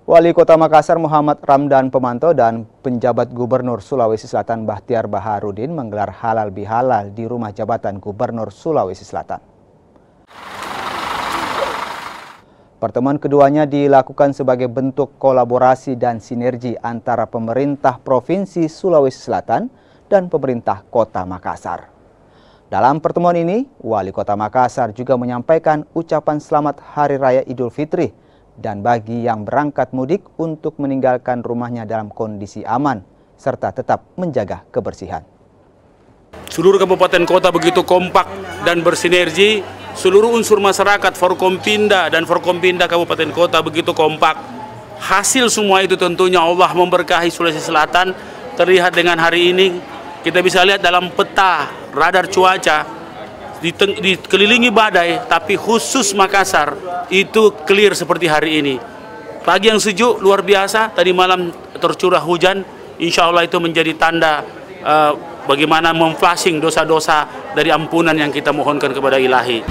Wali Kota Makassar Muhammad Ramdan Pemanto dan penjabat Gubernur Sulawesi Selatan Bahtiar Baharudin menggelar halal bihalal di rumah jabatan Gubernur Sulawesi Selatan. Pertemuan keduanya dilakukan sebagai bentuk kolaborasi dan sinergi antara pemerintah Provinsi Sulawesi Selatan dan pemerintah Kota Makassar. Dalam pertemuan ini, Wali Kota Makassar juga menyampaikan ucapan selamat Hari Raya Idul Fitri dan bagi yang berangkat mudik untuk meninggalkan rumahnya dalam kondisi aman serta tetap menjaga kebersihan. Seluruh kabupaten kota begitu kompak dan bersinergi, seluruh unsur masyarakat Forkompinda dan Forkompinda kabupaten kota begitu kompak. Hasil semua itu tentunya Allah memberkahi Sulawesi Selatan. Terlihat dengan hari ini, kita bisa lihat dalam peta radar cuaca, dikelilingi badai, tapi khusus Makassar itu clear seperti hari ini. Pagi yang sejuk luar biasa, tadi malam tercurah hujan, insya Allah itu menjadi tanda bagaimana memflashing dosa-dosa dari ampunan yang kita mohonkan kepada Ilahi.